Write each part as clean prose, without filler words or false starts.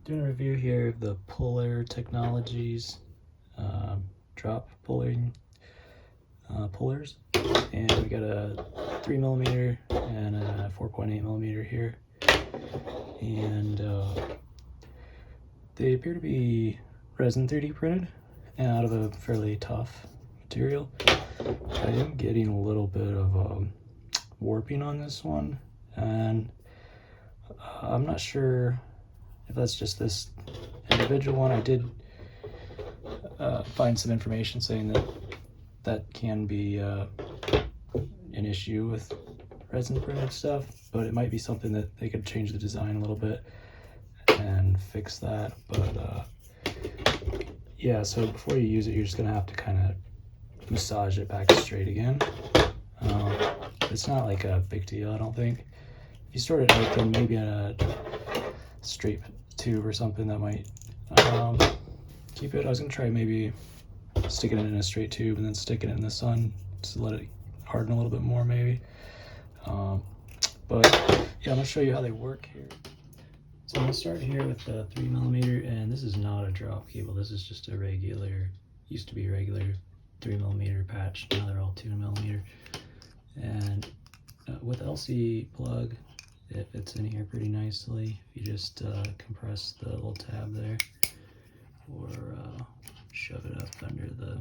Doing a review here of the Puller Technologies drop pullers, and we got a 3mm and a 4.8mm here, and they appear to be resin 3D printed and out of a fairly tough material. I am getting a little bit of warping on this one, and I'm not sure if that's just this individual one. I did find some information saying that that can be an issue with resin printed stuff, but it might be something that they could change the design a little bit and fix that. But yeah, so before you use it, you're just gonna have to kind of massage it back straight again. It's not like a big deal, I don't think. If you start it out, then maybe a straight tube or something that might keep it. I was gonna try maybe sticking it in a straight tube and then sticking it in the sun to let it harden a little bit more, maybe. But yeah, I'm gonna show you how they work here. So I'm gonna start here with the 3mm, and this is not a drop cable. This is just a regular, used to be a regular 3mm patch. Now they're all 2mm. And with LC plug, it fits in here pretty nicely. If you just compress the little tab there, or shove it up under the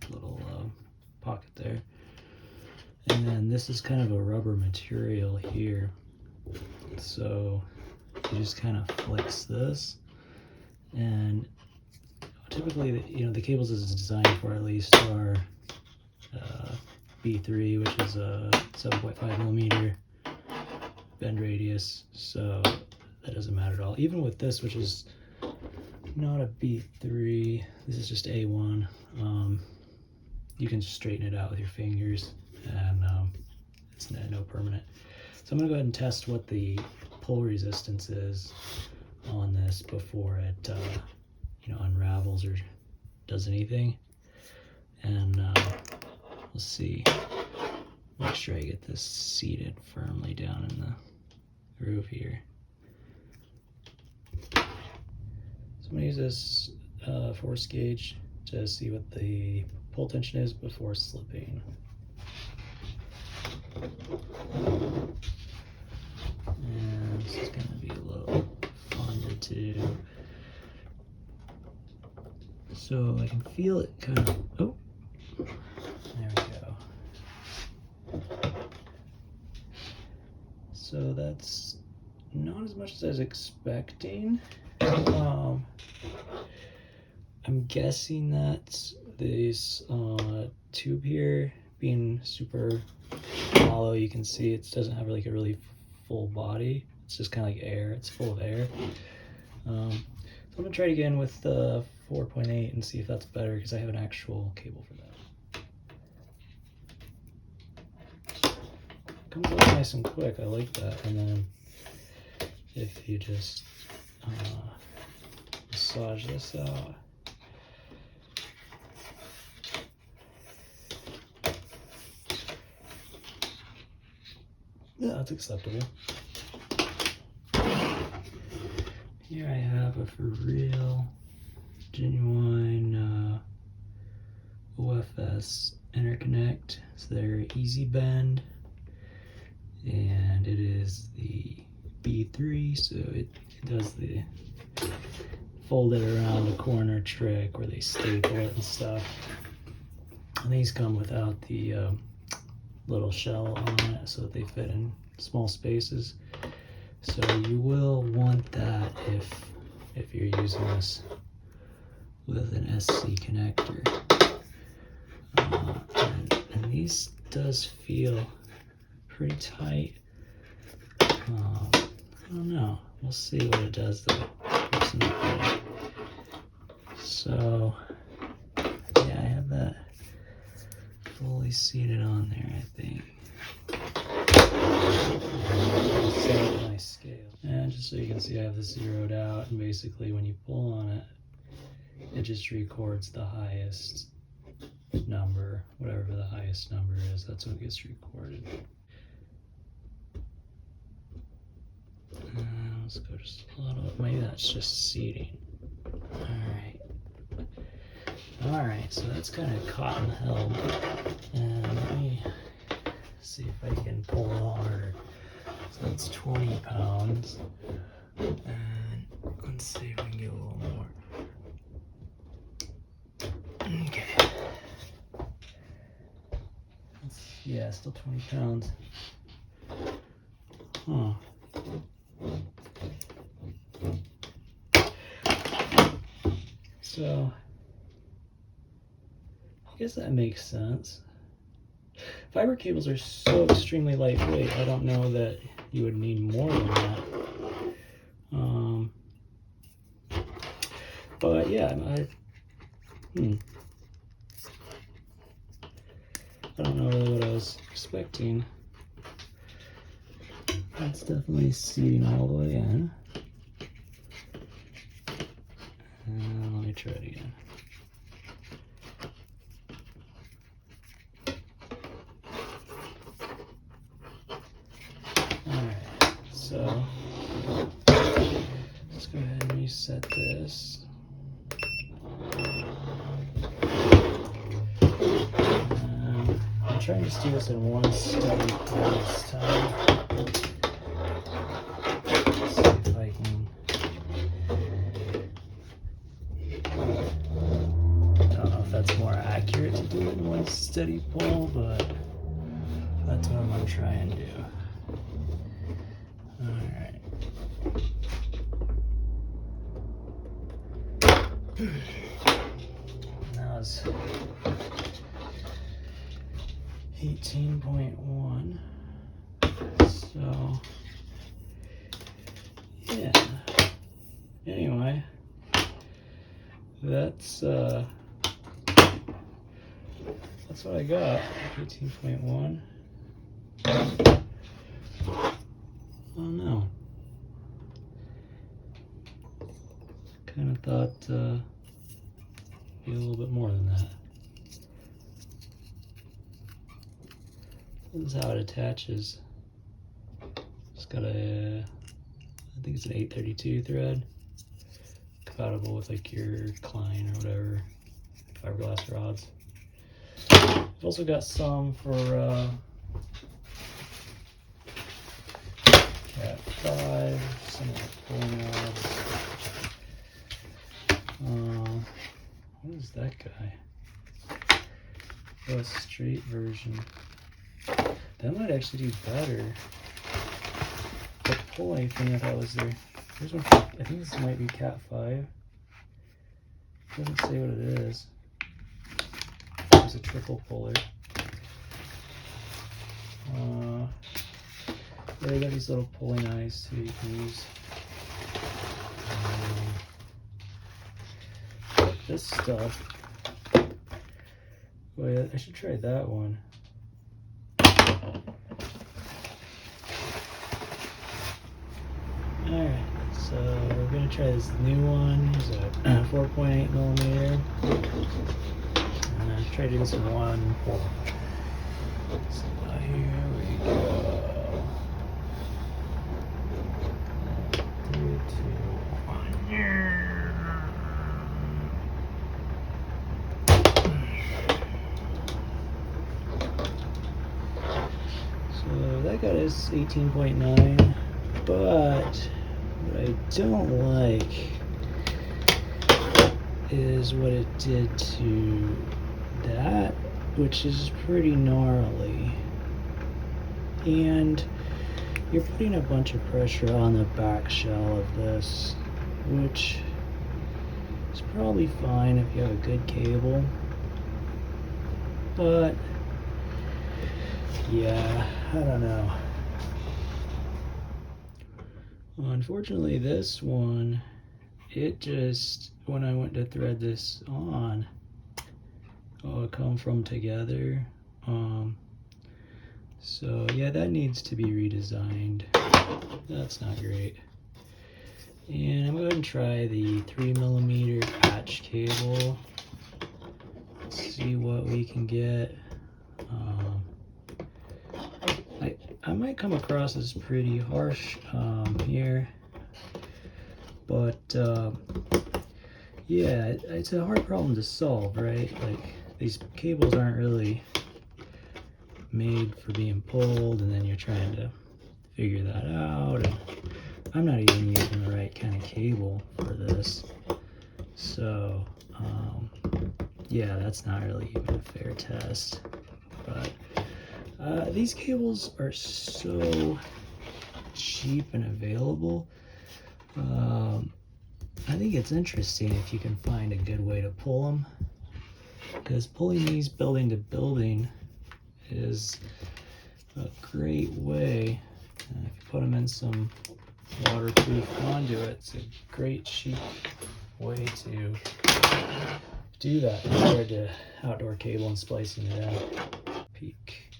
little pocket there. And then this is kind of a rubber material here, so you just kind of flex this, and typically the cables this is designed for at least are B3, which is a 7.5mm bend radius, so that doesn't matter at all. Even with this, which is not a B3, this is just A1, you can just straighten it out with your fingers, and it's no permanent. So I'm gonna go ahead and test what the pull resistance is on this before it unravels or does anything. And let's see, make sure I get this seated firmly down in the groove here. So I'm gonna use this force gauge to see what the pull tension is before slipping. And this is gonna be a little fun to do. So I can feel it kind of, oh, there we go. So that's not as much as I was expecting. I'm guessing that this tube here being super hollow, you can see it doesn't have like a really full body. It's just kind of like air. It's full of air. So I'm gonna try it again with the 4.8 and see if that's better, because I have an actual cable for that. Comes out nice and quick. I like that. And then if you just massage this out, yeah, that's acceptable. Here I have a for real, genuine OFS interconnect. It's their Easy Bend, and it is the B3, so it does the fold it around the corner trick where they staple it and stuff. And these come without the little shell on it, so that they fit in small spaces. So you will want that if you're using this with an SC connector. And these does feel pretty tight. I don't know. We'll see what it does though. So yeah, I have that fully seated on there, I think. Set my scale. And just so you can see, I have this zeroed out, and basically when you pull on it, it just records the highest number, whatever the highest number is, that's what gets recorded. Let's go just a little, maybe that's just seating. Alright, so that's kind of cotton held. And let me see if I can pull it harder. So that's 20 pounds. And let's see if we can get a little more. Okay. Yeah, still 20 pounds. Huh. So, I guess that makes sense. Fiber cables are so extremely lightweight, I don't know that you would need more than that. But yeah, I don't know really what I was expecting. That's definitely seating all the way in. And let me try it again. Alright, so let's go ahead and reset this. I'm trying to just do this in one steady pull this time. Let's see if I can. I don't know if that's more accurate to do it in one steady pull, but that's what I'm going to try and do. Alright. That was 18.1. So, yeah. Anyway, that's what I got. 18.1. Oh no. Kind of thought be a little bit more than that. This is how it attaches. It's got a, I think it's an 832 thread, compatible with like your Klein or whatever fiberglass rods. I've also got some for Cat 5, some of the pulling rods. What is that guy? Oh, a straight version. That might actually do better. The pull anything I thought was there. Here's one. I think this might be Cat 5. Doesn't say what it is. It's a triple puller. Yeah, they got these little pulling eyes too you can use. This stuff. Wait, I should try that one. Alright, so we're going to try this new one. It's a 4.8 millimeter. And I'll try to do this in one pull. So here we go. 3, 2, 1. So that got us 18.9, but what I don't like is what it did to that, which is pretty gnarly. And you're putting a bunch of pressure on the back shell of this, which is probably fine if you have a good cable. But yeah, I don't know. Unfortunately, this one, it just, when I went to thread this on, it come from together. So yeah, that needs to be redesigned. That's not great. And I'm going to try the 3 millimeter patch cable. Let's see what we can get. I might come across as pretty harsh here, But yeah, it's a hard problem to solve, right? Like, these cables aren't really made for being pulled, and then you're trying to figure that out. And I'm not even using the right kind of cable for this, so yeah, that's not really even a fair test. But these cables are so cheap and available. I think it's interesting if you can find a good way to pull them, because pulling these building to building is a great way. If you put them in some waterproof conduit, it's a great cheap way to do that compared to outdoor cable and splicing it out. Peak.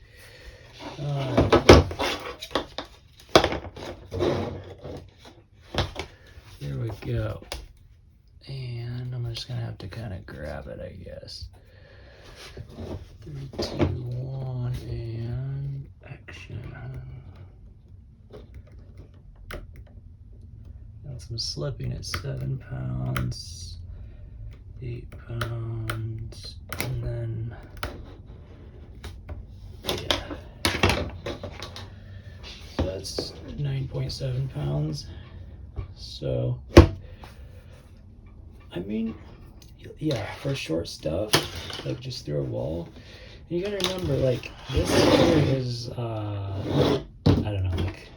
There we go. And I'm just gonna have to kind of grab it, I guess. 3, 2, 1, and action. Got some slipping at 7 pounds, 8 pounds, and then yeah, so that's 9.7 pounds. So I mean, yeah, for short stuff, like just through a wall, and you gotta remember, like, this here is I don't know, like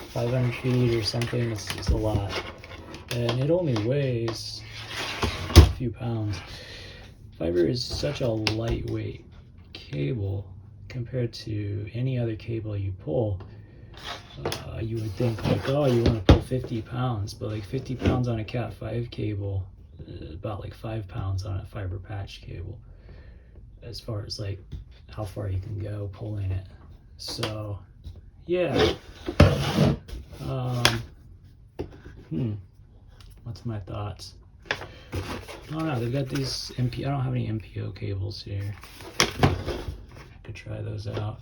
500 feet or something. It's a lot, and it only weighs a few pounds. Fiber is such a lightweight cable compared to any other cable you pull. You would think, like, oh, you want to pull 50 pounds, but like 50 pounds on a Cat 5 cable, about like 5 pounds on a fiber patch cable, as far as like how far you can go pulling it. So yeah, what's my thoughts? I don't know, they've got these I don't have any MPO cables here. I could try those out.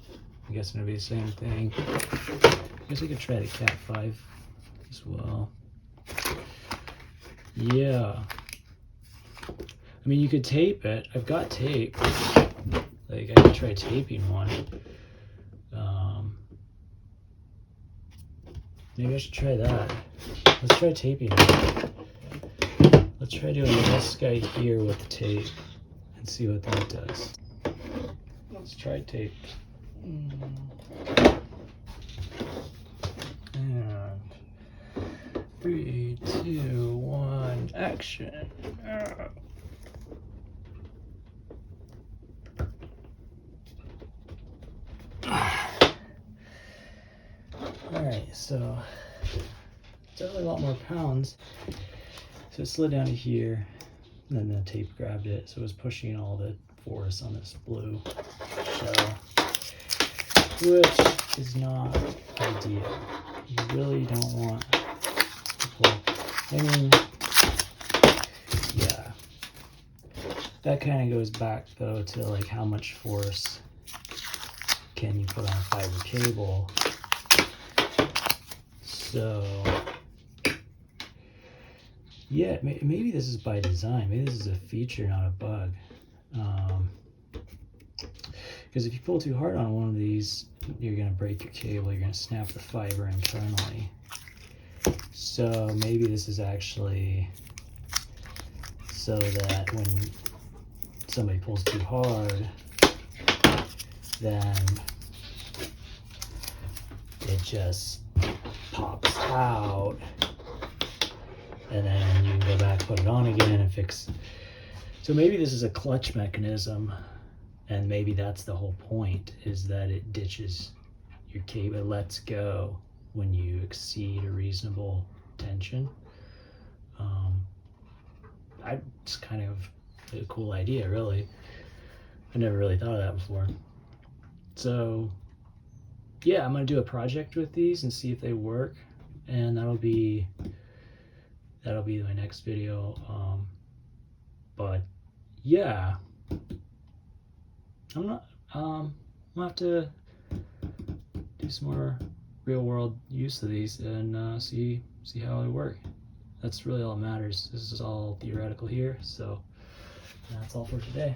I guess it's gonna be the same thing. I guess I could try the Cat 5 as well. Yeah. I mean, you could tape it. I've got tape. Like, I could try taping one. Maybe I should try that. Let's try taping it. Let's try doing this guy here with the tape and see what that does. Let's try tape. And 3, 2, 1, action. Alright, so definitely a lot more pounds. So it slid down to here, and then the tape grabbed it, so it was pushing all the force on this blue shell, which is not ideal. You really don't want to pull. I mean, yeah, that kind of goes back though to like how much force can you put on a fiber cable. So yeah, maybe this is by design. Maybe this is a feature, not a bug. Because if you pull too hard on one of these, you're going to break your cable. You're going to snap the fiber internally. So maybe this is actually so that when somebody pulls too hard, then it just pops out, and then you can go back, put it on again, and fix. So maybe this is a clutch mechanism, and maybe that's the whole point, is that it ditches your cable, it lets go when you exceed a reasonable tension. It's kind of a cool idea, really. I never really thought of that before. So yeah, I'm gonna do a project with these and see if they work, and that'll be my next video. But yeah, I'll have to do some more real world use of these and see how they work. that's really all that matters. This is all theoretical here, so that's all for today.